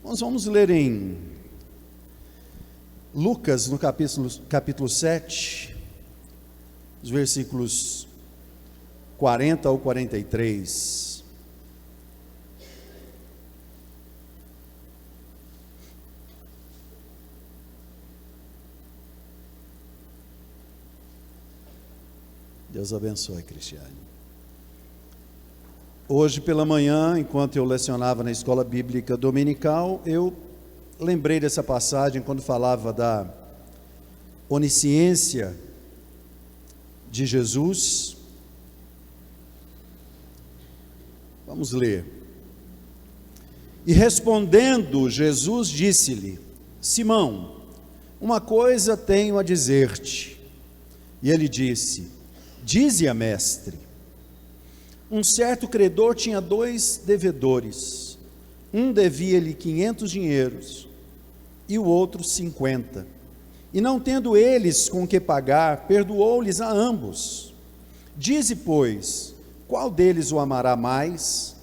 Nós vamos ler em Lucas, no capítulo 7, os versículos 40 ao 43. Deus abençoe, Cristiane. Hoje pela manhã, enquanto eu lecionava na escola bíblica dominical, eu lembrei dessa passagem quando falava da onisciência de Jesus. Vamos ler. E respondendo, Jesus disse-lhe: Simão, uma coisa tenho a dizer-te. E ele disse: Dize-a, mestre. Um certo credor tinha 2 devedores. Um devia-lhe 500 dinheiros e o outro 50. E não tendo eles com que pagar, perdoou-lhes a ambos. Dize, pois, qual deles o amará mais?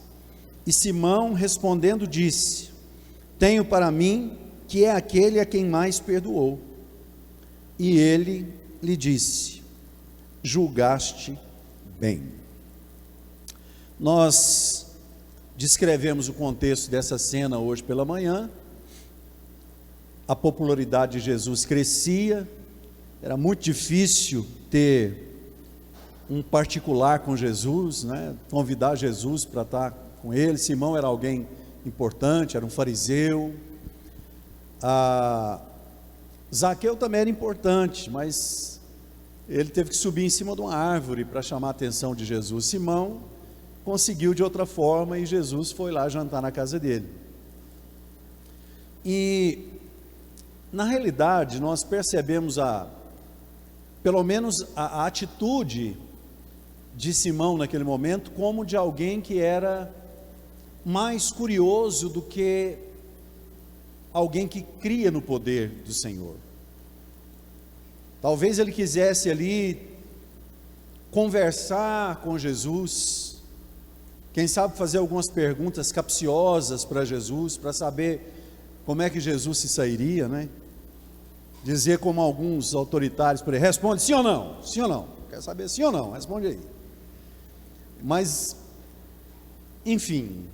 E Simão respondendo disse: Tenho para mim que é aquele a quem mais perdoou. E ele lhe disse: Julgaste bem. Nós descrevemos o contexto dessa cena hoje pela manhã. A popularidade de Jesus crescia, era muito difícil ter um particular com Jesus, né? Convidar Jesus para estar com ele. Simão era alguém importante, era um fariseu. Zaqueu também era importante, mas ele teve que subir em cima de uma árvore para chamar a atenção de Jesus. Simão conseguiu de outra forma e Jesus foi lá jantar na casa dele. E na realidade nós percebemos pelo menos a atitude de Simão naquele momento como de alguém que era mais curioso do que alguém que cria no poder do Senhor. Talvez ele quisesse ali conversar com Jesus, quem sabe fazer algumas perguntas capciosas para Jesus, para saber como é que Jesus se sairia, né? Dizer como alguns autoritários por aí: responde sim ou não, sim ou não, quer saber sim ou não, responde aí. Mas, enfim,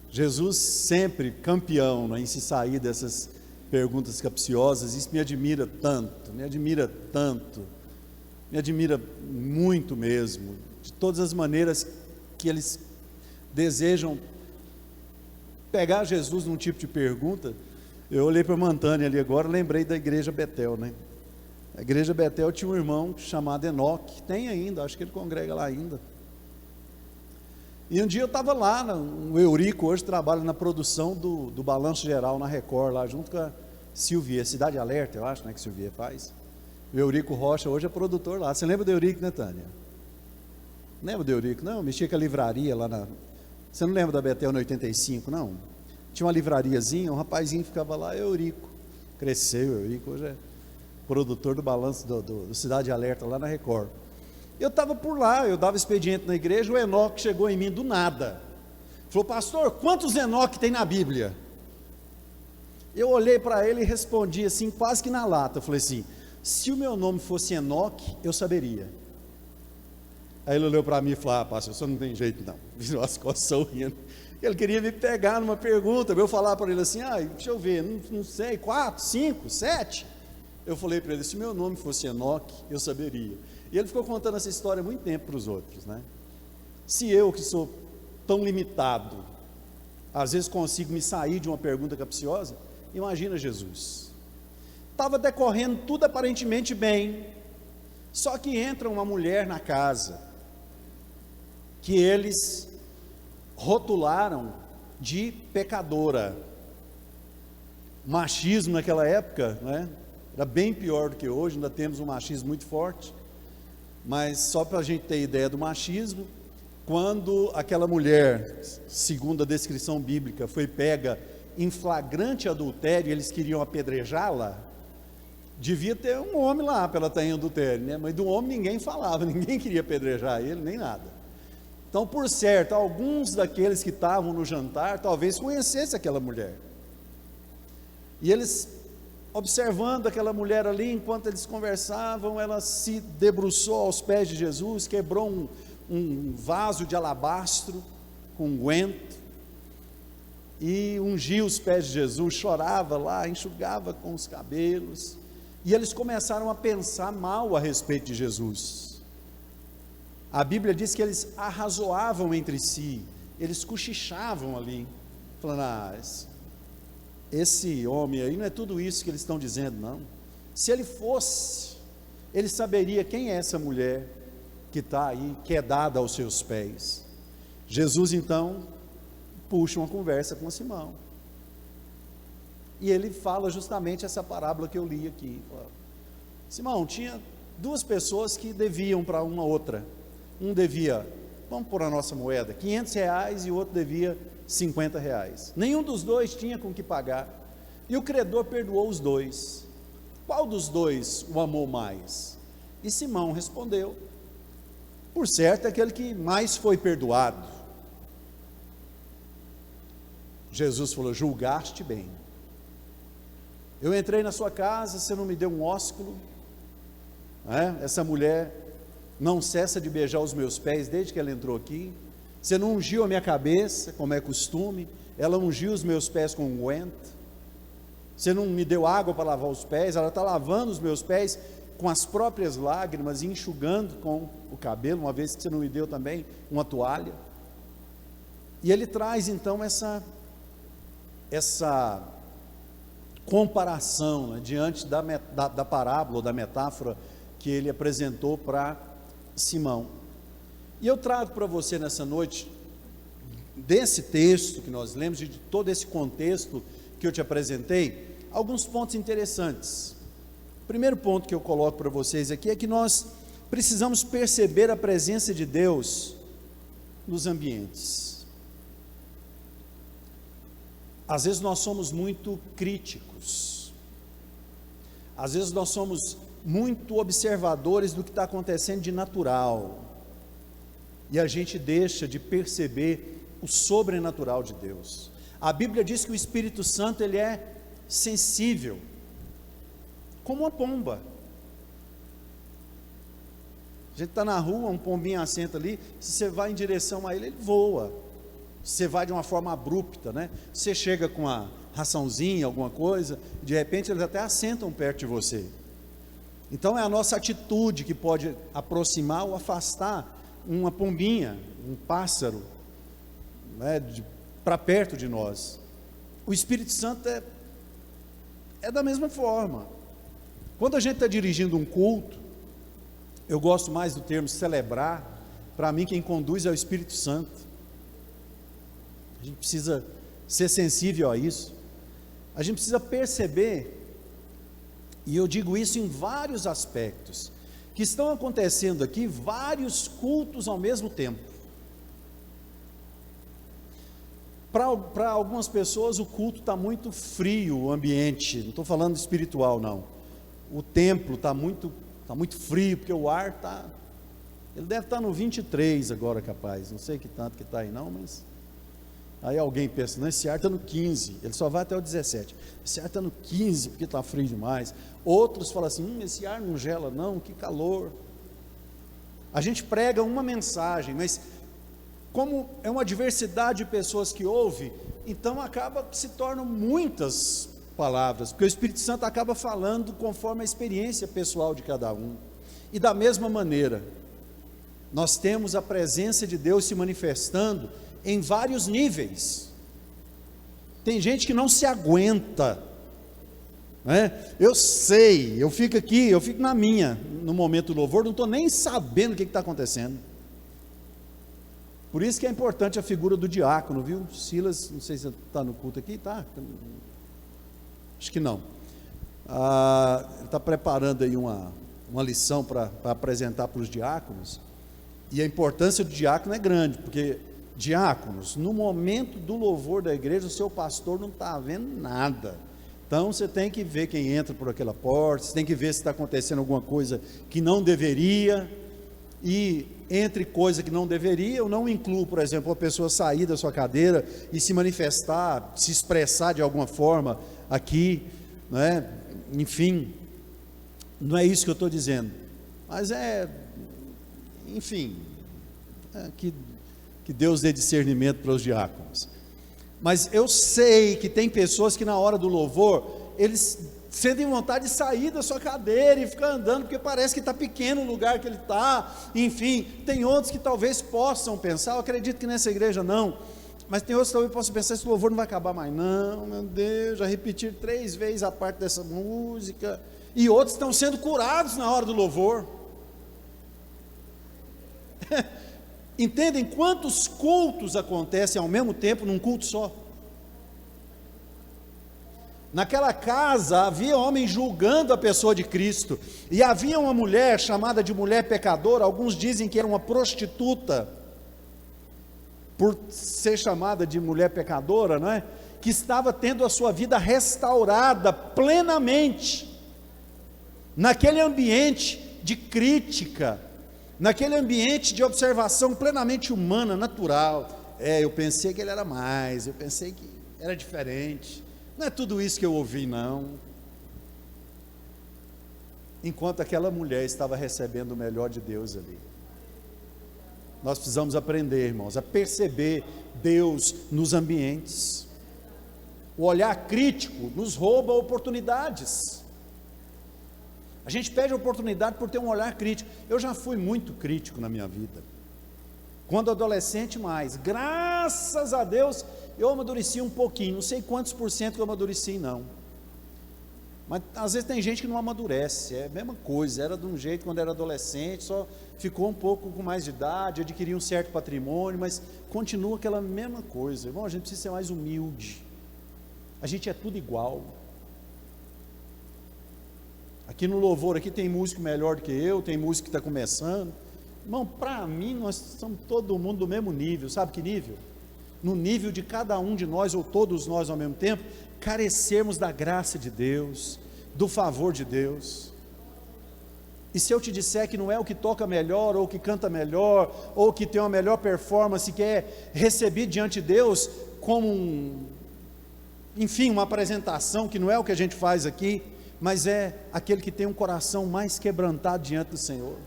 Jesus sempre campeão, né, em se sair dessas perguntas capciosas. Isso me admira tanto, me admira muito mesmo, de todas as maneiras que eles desejam pegar Jesus num tipo de pergunta. Eu olhei para Mantânia ali agora, lembrei da igreja Betel, né? A igreja Betel tinha um irmão chamado Enoque, tem ainda, acho que ele congrega lá ainda. E um dia eu estava lá, o Eurico hoje trabalha na produção do Balanço Geral na Record, lá junto com a Silvia, Cidade Alerta, eu acho, né, que a Silvia faz. O Eurico Rocha hoje é produtor lá. Você lembra do Eurico, né, Tânia? Lembra do Eurico? Não, mexia com a livraria lá na... Você não lembra da Betel no 85, não? Tinha uma livrariazinha, um rapazinho ficava lá, Eurico. Cresceu, Eurico hoje é produtor do Balanço do Cidade Alerta lá na Record. Eu estava por lá, eu dava expediente na igreja, o Enoque chegou em mim do nada. Falou: pastor, quantos Enoque tem na Bíblia? Eu olhei para ele e respondi assim, quase que na lata. Eu falei assim: se o meu nome fosse Enoque, eu saberia. Aí ele olhou para mim e falou: pastor, você não tem jeito não. Virou as costas sorrindo. Ele queria me pegar numa pergunta, eu falar para ele assim: deixa eu ver, não sei, 4, 5, 7. Eu falei para ele: se o meu nome fosse Enoque, eu saberia. E ele ficou contando essa história há muito tempo para os outros, né? Se eu, que sou tão limitado, às vezes consigo me sair de uma pergunta capciosa, imagina Jesus. Estava decorrendo tudo aparentemente bem, só que entra uma mulher na casa, que eles rotularam de pecadora. Machismo naquela época, né, era bem pior do que hoje, ainda temos um machismo muito forte. Mas só para a gente ter ideia do machismo, quando aquela mulher, segundo a descrição bíblica, foi pega em flagrante adultério, eles queriam apedrejá-la, devia ter um homem lá para ela estar em adultério, né? Mas do homem ninguém falava, ninguém queria apedrejar ele, nem nada. Então, por certo, alguns daqueles que estavam no jantar talvez conhecessem aquela mulher. E eles, observando aquela mulher ali, enquanto eles conversavam, ela se debruçou aos pés de Jesus, quebrou um vaso de alabastro com unguento e ungiu os pés de Jesus, chorava lá, enxugava com os cabelos, e eles começaram a pensar mal a respeito de Jesus. A Bíblia diz que eles arrazoavam entre si, eles cochichavam ali, falando: esse homem aí não é tudo isso que eles estão dizendo, não. Se ele fosse, ele saberia quem é essa mulher que está aí, que é dada aos seus pés. Jesus então puxa uma conversa com Simão, e ele fala justamente essa parábola que eu li aqui. Simão, tinha duas pessoas que deviam para uma outra. Um devia, vamos pôr a nossa moeda, R$500, e o outro devia R$50. Nenhum dos dois tinha com que pagar, e o credor perdoou os dois. Qual dos dois o amou mais? E Simão respondeu: por certo, é aquele que mais foi perdoado. Jesus falou: julgaste bem. Eu entrei na sua casa, você não me deu um ósculo, essa mulher não cessa de beijar os meus pés desde que ela entrou aqui. Você não ungiu a minha cabeça, como é costume, ela ungiu os meus pés com unguento. Você não me deu água para lavar os pés, ela está lavando os meus pés com as próprias lágrimas e enxugando com o cabelo, uma vez que você não me deu também uma toalha. E ele traz então essa comparação, né, diante da parábola ou da metáfora que ele apresentou para Simão. E eu trago para você nessa noite, desse texto que nós lemos, de todo esse contexto que eu te apresentei, alguns pontos interessantes. O primeiro ponto que eu coloco para vocês aqui é que nós precisamos perceber a presença de Deus nos ambientes. Às vezes nós somos muito críticos, às vezes nós somos muito observadores do que está acontecendo de natural, e a gente deixa de perceber o sobrenatural de Deus. A Bíblia diz que o Espírito Santo, ele é sensível, como uma pomba. A gente está na rua, um pombinho assenta ali, se você vai em direção a ele, ele voa. Você vai de uma forma abrupta, né? Você chega com uma raçãozinha, alguma coisa, de repente eles até assentam perto de você. Então é a nossa atitude que pode aproximar ou afastar uma pombinha, um pássaro, né, para perto de nós. O Espírito Santo é da mesma forma. Quando a gente está dirigindo um culto, eu gosto mais do termo celebrar. Para mim, quem conduz é o Espírito Santo. A gente precisa ser sensível a isso. A gente precisa perceber, e eu digo isso em vários aspectos, que estão acontecendo aqui vários cultos ao mesmo tempo. Para algumas pessoas o culto está muito frio, o ambiente, não estou falando espiritual não, o templo está muito frio, porque o ar está, ele deve estar no 23 agora, capaz, não sei que tanto que está aí não, mas aí alguém pensa: não, esse ar está no 15, ele só vai até o 17, esse ar está no 15 porque está frio demais. Outros falam assim: esse ar não gela não, que calor. A gente prega uma mensagem, mas como é uma diversidade de pessoas que ouvem, então se tornam muitas palavras, porque o Espírito Santo acaba falando conforme a experiência pessoal de cada um. E da mesma maneira, nós temos a presença de Deus se manifestando em vários níveis. Tem gente que não se aguenta, né? Eu sei, eu fico na minha, no momento do louvor, não estou nem sabendo o que está acontecendo. Por isso que é importante a figura do diácono, viu? Silas, não sei se está no culto aqui, tá? Acho que não. Ele está preparando aí uma lição para apresentar para os diáconos, e a importância do diácono é grande, porque diáconos, no momento do louvor da igreja, o seu pastor não está vendo nada, então você tem que ver quem entra por aquela porta, você tem que ver se está acontecendo alguma coisa que não deveria, e entre coisa que não deveria, eu não incluo, por exemplo, a pessoa sair da sua cadeira e se manifestar, se expressar de alguma forma aqui, né? Enfim, não é isso que eu estou dizendo, mas enfim, que Deus dê discernimento para os diáconos. Mas eu sei que tem pessoas que na hora do louvor, eles sentem vontade de sair da sua cadeira e ficar andando, porque parece que está pequeno o lugar que ele está. Enfim, tem outros que talvez possam pensar, eu acredito que nessa igreja não, mas tem outros que talvez possam pensar, esse louvor não vai acabar mais não, meu Deus, já repetir 3 vezes a parte dessa música, e outros estão sendo curados na hora do louvor. Entendem quantos cultos acontecem ao mesmo tempo num culto só? Naquela casa havia homem julgando a pessoa de Cristo, e havia uma mulher chamada de mulher pecadora, alguns dizem que era uma prostituta, por ser chamada de mulher pecadora, não é? Que estava tendo a sua vida restaurada plenamente, naquele ambiente de crítica, naquele ambiente de observação plenamente humana, natural. Eu pensei que ele era mais, eu pensei que era diferente, não é tudo isso que eu ouvi não. Enquanto aquela mulher estava recebendo o melhor de Deus ali. Nós precisamos aprender, irmãos, a perceber Deus nos ambientes. O olhar crítico nos rouba oportunidades. A gente perde oportunidade por ter um olhar crítico. Eu já fui muito crítico na minha vida, quando adolescente mais, graças a Deus, eu amadureci um pouquinho, não sei quantos por cento que eu amadureci não, mas às vezes tem gente que não amadurece, é a mesma coisa, era de um jeito quando era adolescente, só ficou um pouco com mais de idade, adquiriu um certo patrimônio, mas continua aquela mesma coisa. Irmão, a gente precisa ser mais humilde, a gente é tudo igual. Aqui no louvor, aqui tem músico melhor do que eu, tem músico que está começando. Irmão, para mim, nós somos todo mundo do mesmo nível, sabe que nível? No nível de cada um de nós, ou todos nós ao mesmo tempo, carecermos da graça de Deus, do favor de Deus. E se eu te disser que não é o que toca melhor, ou o que canta melhor, ou que tem uma melhor performance, que é recebido diante de Deus, como enfim, uma apresentação, que não é o que a gente faz aqui, mas é aquele que tem um coração mais quebrantado diante do Senhor.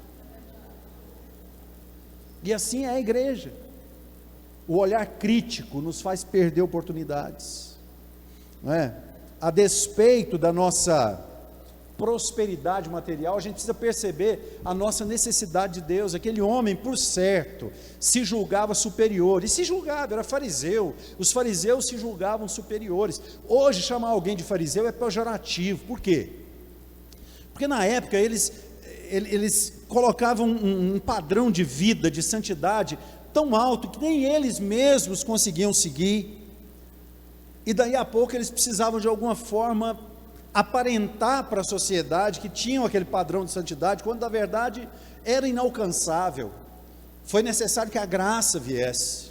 E assim é a igreja. O olhar crítico nos faz perder oportunidades, não é? A despeito da nossa prosperidade material, a gente precisa perceber a nossa necessidade de Deus. Aquele homem, por certo, se julgava superior, e se julgava, era fariseu, os fariseus se julgavam superiores. Hoje chamar alguém de fariseu é pejorativo. Por quê? Porque na época eles colocavam um padrão de vida, de santidade tão alto, que nem eles mesmos conseguiam seguir, e daí a pouco eles precisavam de alguma forma aparentar para a sociedade que tinham aquele padrão de santidade, quando na verdade era inalcançável. Foi necessário que a graça viesse,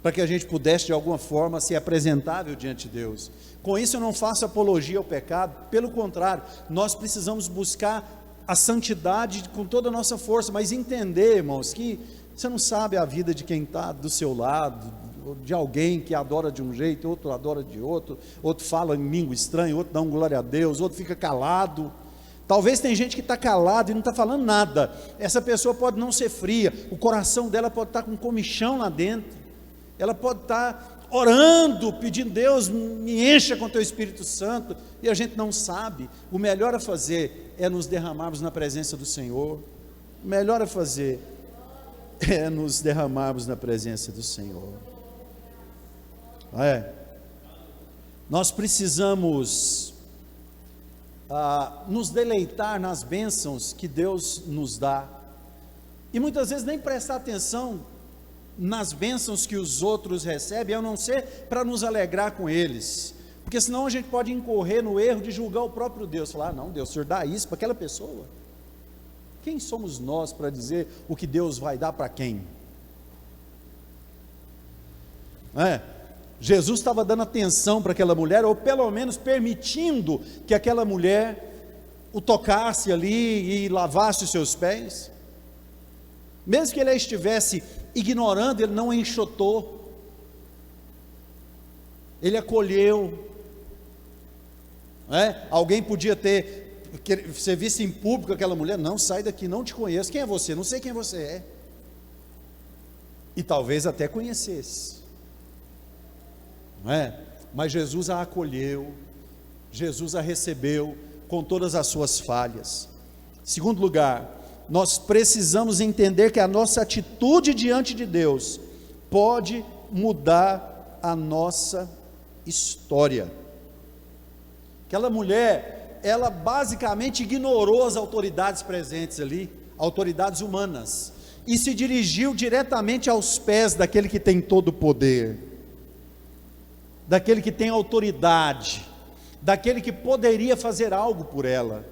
para que a gente pudesse de alguma forma ser apresentável diante de Deus. Com isso eu não faço apologia ao pecado, pelo contrário, nós precisamos buscar a santidade com toda a nossa força, mas entender, irmãos, que você não sabe a vida de quem está do seu lado, de alguém que adora de um jeito, outro adora de outro fala em língua estranha, outro dá um glória a Deus, outro fica calado. Talvez tem gente que está calado e não está falando nada. Essa pessoa pode não ser fria, o coração dela pode estar com comichão lá dentro, ela pode estar orando, pedindo: Deus, me encha com teu Espírito Santo, e a gente não sabe. O melhor a fazer é nos derramarmos na presença do Senhor. O melhor a fazer é nos derramarmos na presença do Senhor. Nós precisamos nos deleitar nas bênçãos que Deus nos dá, e muitas vezes nem prestar atenção nas bênçãos que os outros recebem, a não ser para nos alegrar com eles, porque senão a gente pode incorrer no erro de julgar o próprio Deus, falar: não, Deus, o Senhor dá isso para aquela pessoa, quem somos nós para dizer o que Deus vai dar para quem? Jesus estava dando atenção para aquela mulher, ou pelo menos permitindo que aquela mulher o tocasse ali e lavasse os seus pés. Mesmo que ele a estivesse ignorando, ele não a enxotou, ele acolheu. Alguém podia ter, que você visse em público aquela mulher, não, sai daqui, não te conheço, quem é você? Não sei quem você é. E talvez até conhecesse, não é? Mas Jesus a acolheu, Jesus a recebeu com todas as suas falhas. Segundo lugar, nós precisamos entender que a nossa atitude diante de Deus pode mudar a nossa história. Aquela mulher, ela basicamente ignorou as autoridades presentes ali, autoridades humanas, e se dirigiu diretamente aos pés daquele que tem todo o poder, daquele que tem autoridade, daquele que poderia fazer algo por ela.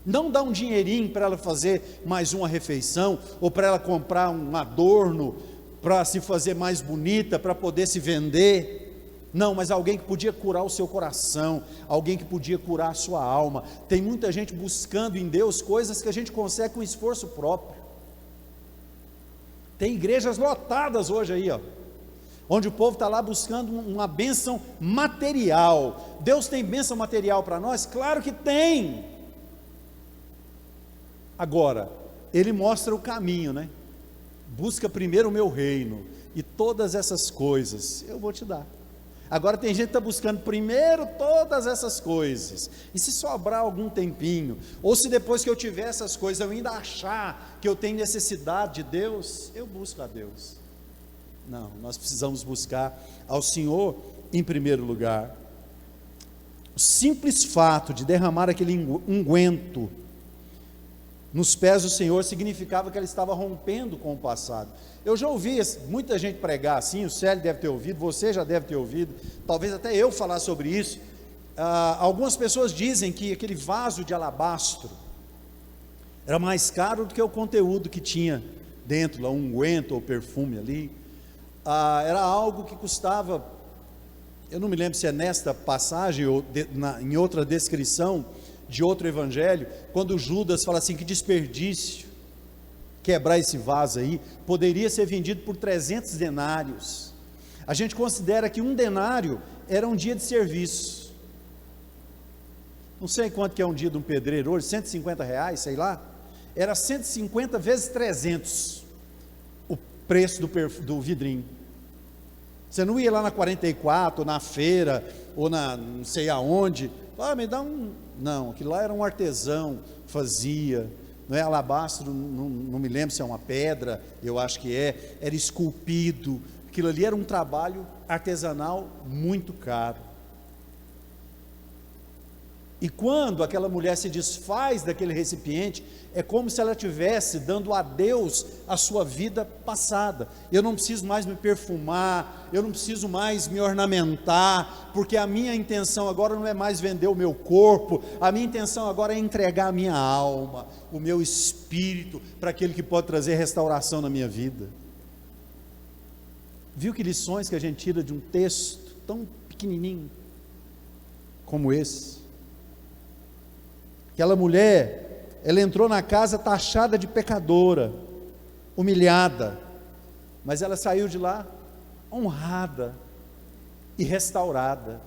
Não dá um dinheirinho para ela fazer mais uma refeição, ou para ela comprar um adorno, para se fazer mais bonita, para poder se vender. Não, mas alguém que podia curar o seu coração, alguém que podia curar a sua alma. Tem muita gente buscando em Deus coisas que a gente consegue com esforço próprio. Tem igrejas lotadas hoje aí, onde o povo está lá buscando uma bênção material. Deus tem bênção material para nós? Claro que tem. Agora, Ele mostra o caminho, né? Busca primeiro o meu reino, e todas essas coisas eu vou te dar. Agora tem gente que está buscando primeiro todas essas coisas, e se sobrar algum tempinho, ou se depois que eu tiver essas coisas eu ainda achar que eu tenho necessidade de Deus, eu busco a Deus. Não, nós precisamos buscar ao Senhor em primeiro lugar. O simples fato de derramar aquele unguento nos pés do Senhor significava que ela estava rompendo com o passado. Eu já ouvi muita gente pregar assim, o Célio deve ter ouvido, você já deve ter ouvido, talvez até eu falar sobre isso. Algumas pessoas dizem que aquele vaso de alabastro era mais caro do que o conteúdo que tinha dentro, lá, um unguento ou perfume ali. Era algo que custava, eu não me lembro se é nesta passagem ou em outra descrição de outro evangelho, quando Judas fala assim, que desperdício quebrar esse vaso aí, poderia ser vendido por 300 denários. A gente considera que um denário era um dia de serviço. Não sei quanto que é um dia de um pedreiro hoje, R$150, sei lá. Era 150 vezes 300 o preço do vidrinho. Você não ia lá na 44, ou na feira, ou na não sei aonde, me dá um... Não, aquilo lá era um artesão, fazia, não é alabastro, não me lembro se é uma pedra, eu acho que era esculpido, aquilo ali era um trabalho artesanal muito caro. E quando aquela mulher se desfaz daquele recipiente, é como se ela estivesse dando adeus à sua vida passada. Eu não preciso mais me perfumar, eu não preciso mais me ornamentar, porque a minha intenção agora não é mais vender o meu corpo, a minha intenção agora é entregar a minha alma, o meu espírito, para aquele que pode trazer restauração na minha vida. Viu que lições que a gente tira de um texto tão pequenininho como esse? Aquela mulher, ela entrou na casa taxada de pecadora, humilhada, mas ela saiu de lá honrada e restaurada,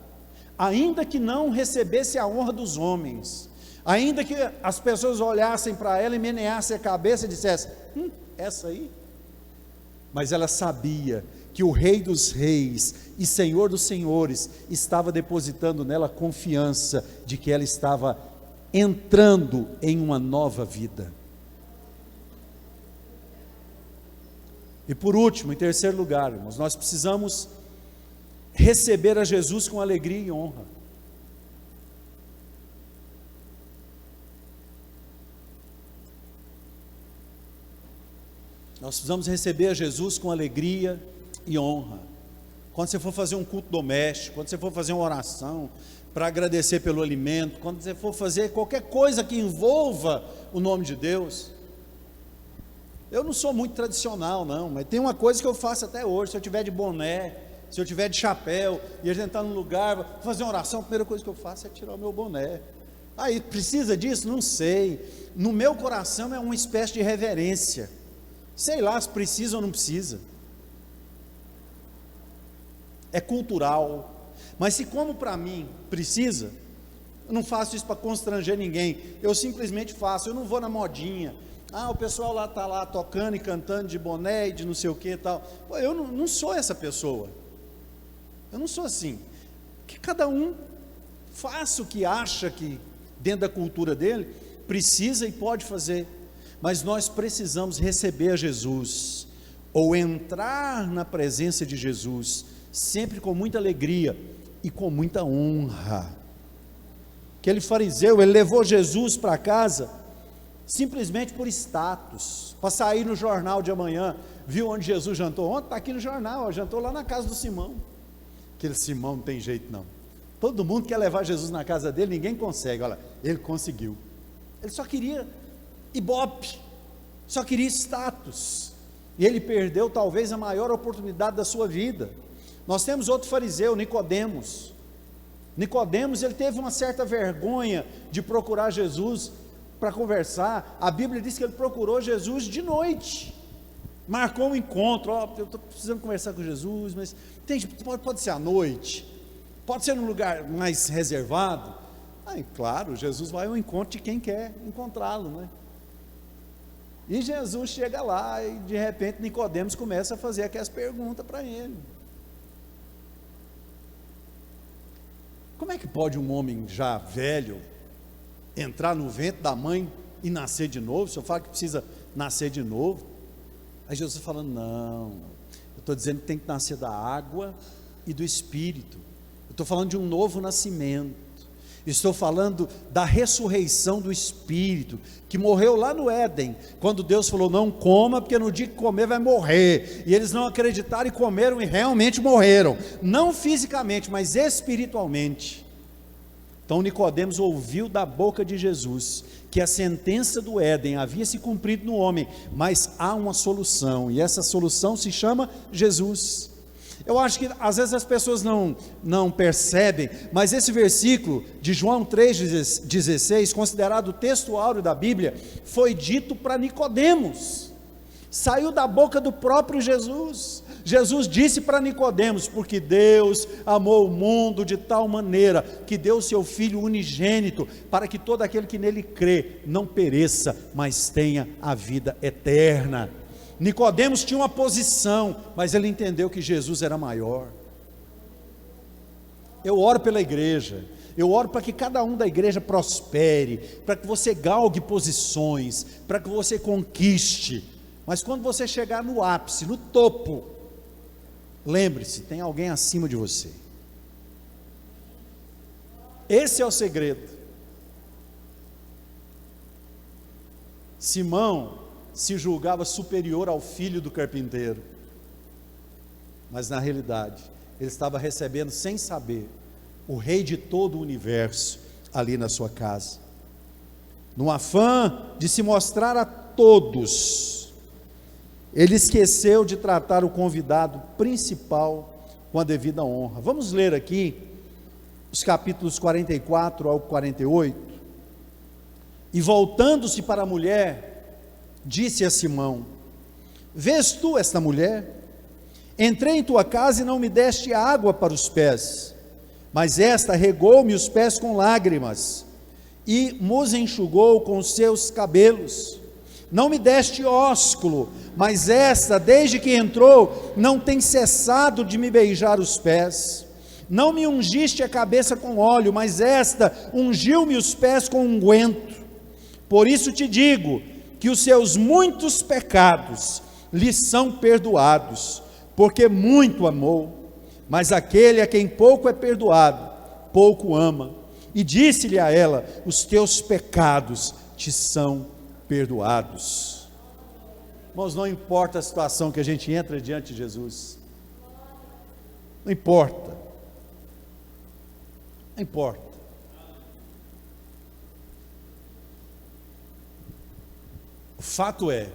ainda que não recebesse a honra dos homens, ainda que as pessoas olhassem para ela e meneassem a cabeça e dissessem, essa aí, mas ela sabia que o Rei dos Reis e Senhor dos Senhores estava depositando nela confiança de que ela estava entrando em uma nova vida. E por último, em terceiro lugar, irmãos, nós precisamos receber a Jesus com alegria e honra. Nós precisamos receber a Jesus com alegria e honra. Quando você for fazer um culto doméstico, quando você for fazer uma oração para agradecer pelo alimento, quando você for fazer qualquer coisa que envolva o nome de Deus, eu não sou muito tradicional não, mas tem uma coisa que eu faço até hoje. Se eu tiver de boné, se eu tiver de chapéu, e a gente está num lugar, vou fazer uma oração, a primeira coisa que eu faço é tirar o meu boné. Aí precisa disso? Não sei. No meu coração é uma espécie de reverência. Sei lá se precisa ou não precisa. É cultural. Mas se como para mim precisa, eu não faço isso para constranger ninguém. Eu simplesmente faço. Eu não vou na modinha. O pessoal lá está lá tocando e cantando de boné e de não sei o que e tal. Pô, eu não sou essa pessoa. Eu não sou assim. Que cada um faça o que acha que dentro da cultura dele precisa e pode fazer. Mas nós precisamos receber a Jesus, ou entrar na presença de Jesus, sempre com muita alegria e com muita honra. Aquele fariseu, ele levou Jesus para casa simplesmente por status, para sair no jornal de amanhã. Viu onde Jesus jantou ontem? Está aqui no jornal, jantou lá na casa do Simão. Aquele Simão não tem jeito não. Todo mundo quer levar Jesus na casa dele, ninguém consegue. Olha, ele conseguiu. Ele só queria ibope, só queria status, e ele perdeu talvez a maior oportunidade da sua vida. Nós temos outro fariseu, Nicodemos. Nicodemos, ele teve uma certa vergonha de procurar Jesus para conversar. A Bíblia diz que ele procurou Jesus de noite, marcou um encontro. Eu estou precisando conversar com Jesus, mas pode ser à noite, pode ser num lugar mais reservado. Claro, Jesus vai ao encontro de quem quer encontrá-lo, né? E Jesus chega lá e de repente Nicodemos começa a fazer aquelas perguntas para ele. Como é que pode um homem já velho entrar no ventre da mãe e nascer de novo? O senhor fala que precisa nascer de novo. Aí Jesus falando, não, eu estou dizendo que tem que nascer da água e do Espírito. Eu estou falando de um novo nascimento. Estou falando da ressurreição do Espírito, que morreu lá no Éden, quando Deus falou, não coma, porque no dia que comer vai morrer. E eles não acreditaram e comeram e realmente morreram, não fisicamente, mas espiritualmente. Então Nicodemos ouviu da boca de Jesus que a sentença do Éden havia se cumprido no homem, mas há uma solução, e essa solução se chama Jesus. Eu acho que às vezes as pessoas não percebem, mas esse versículo de João 3,16, considerado o texto áureo da Bíblia, foi dito para Nicodemos, saiu da boca do próprio Jesus. Jesus disse para Nicodemos, porque Deus amou o mundo de tal maneira, que deu o seu Filho unigênito, para que todo aquele que nele crê, não pereça, mas tenha a vida eterna. Nicodemos tinha uma posição, mas ele entendeu que Jesus era maior. Eu oro pela igreja, eu oro para que cada um da igreja prospere, para que você galgue posições, para que você conquiste, mas quando você chegar no ápice, no topo, lembre-se, tem alguém acima de você. Esse é o segredo. Simão se julgava superior ao filho do carpinteiro, mas na realidade ele estava recebendo sem saber o rei de todo o universo ali na sua casa. No afã de se mostrar a todos, ele esqueceu de tratar o convidado principal com a devida honra. Vamos ler aqui os capítulos 44 ao 48. E voltando-se para a mulher, disse a Simão, vês tu esta mulher? Entrei em tua casa e não me deste água para os pés, mas esta regou-me os pés com lágrimas, e mos enxugou com os seus cabelos. Não me deste ósculo, mas esta, desde que entrou, não tem cessado de me beijar os pés. Não me ungiste a cabeça com óleo, mas esta ungiu-me os pés com unguento. Por isso te digo, que os seus muitos pecados lhe são perdoados, porque muito amou. Mas aquele a quem pouco é perdoado, pouco ama. E disse-lhe a ela, os teus pecados te são perdoados. Irmãos, não importa a situação que a gente entra diante de Jesus, não importa, não importa. O fato é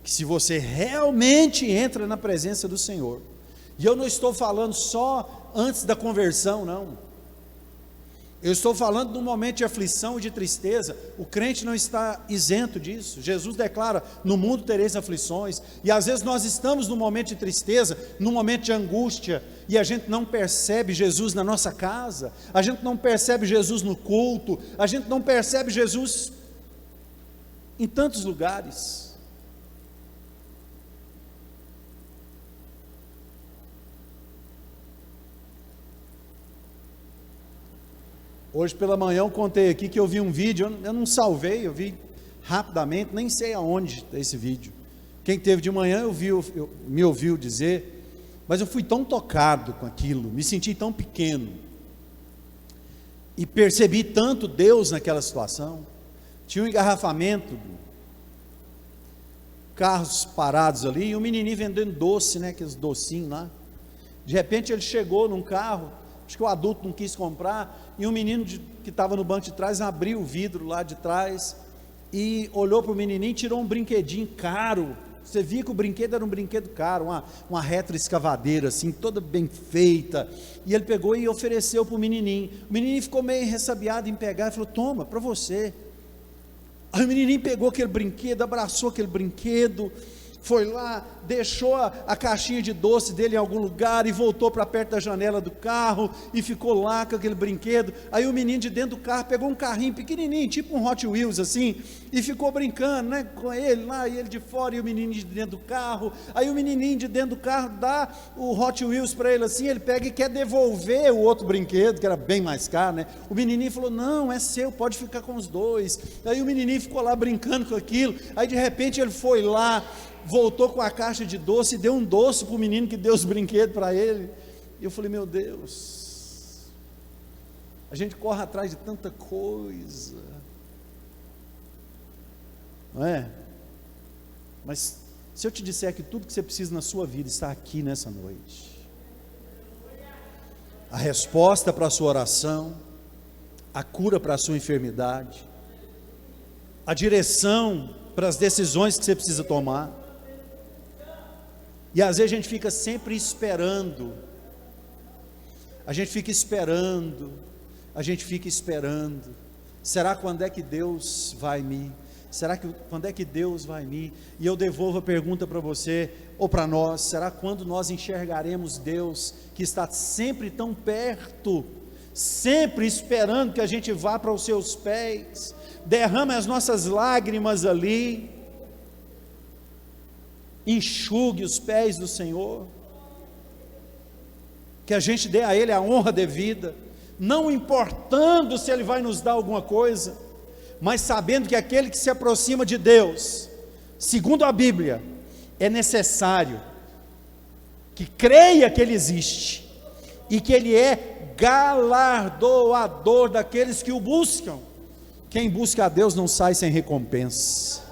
que se você realmente entra na presença do Senhor, e eu não estou falando só antes da conversão, não, Eu estou falando de um momento de aflição e de tristeza. O crente não está isento disso. Jesus declara: no mundo tereis aflições. E às vezes nós estamos num momento de tristeza, num momento de angústia, e a gente não percebe Jesus na nossa casa, a gente não percebe Jesus no culto, a gente não percebe Jesus em tantos lugares. Hoje pela manhã eu contei aqui que eu vi um vídeo, eu não salvei, eu vi rapidamente, nem sei aonde está esse vídeo. Quem teve de manhã me ouviu dizer, mas eu fui tão tocado com aquilo, me senti tão pequeno, e percebi tanto Deus naquela situação. Tinha um engarrafamento, carros parados ali, e um menininho vendendo doce, aqueles docinhos lá. De repente ele chegou num carro, acho que o adulto não quis comprar, e um menino que estava no banco de trás abriu o vidro lá de trás e olhou para o menininho e tirou um brinquedinho caro. Você via que o brinquedo era um brinquedo caro, uma retroescavadeira assim, toda bem feita, e ele pegou e ofereceu para o menininho. O menininho ficou meio ressabiado em pegar e falou: toma, para você. Aí o menininho pegou aquele brinquedo, abraçou aquele brinquedo, foi lá, deixou a caixinha de doce dele em algum lugar e voltou para perto da janela do carro e ficou lá com aquele brinquedo. Aí o menino de dentro do carro pegou um carrinho pequenininho, tipo um Hot Wheels assim, e ficou brincando com ele lá, e ele de fora e o menino de dentro do carro. Aí o menininho de dentro do carro dá o Hot Wheels para ele assim, ele pega e quer devolver o outro brinquedo, que era bem mais caro, O menininho falou: não, é seu, pode ficar com os dois. Aí o menininho ficou lá brincando com aquilo. Aí de repente ele foi lá, voltou com a caixa de doce e deu um doce para o menino que deu os brinquedos para ele. E eu falei: meu Deus, a gente corre atrás de tanta coisa, não é? Mas se eu te disser que tudo que você precisa na sua vida está aqui nessa noite, a resposta para a sua oração, a cura para a sua enfermidade, a direção para as decisões que você precisa tomar. E às vezes a gente fica sempre esperando, será quando é que Deus vai me, quando é que Deus vai me, e eu devolvo a pergunta para você, ou para nós: será quando nós enxergaremos Deus, que está sempre tão perto, sempre esperando que a gente vá para os seus pés, derrame as nossas lágrimas ali, enxugue os pés do Senhor, que a gente dê a Ele a honra devida, não importando se Ele vai nos dar alguma coisa, mas sabendo que aquele que se aproxima de Deus, segundo a Bíblia, é necessário que creia que Ele existe, e que Ele é galardoador daqueles que o buscam. Quem busca a Deus não sai sem recompensa.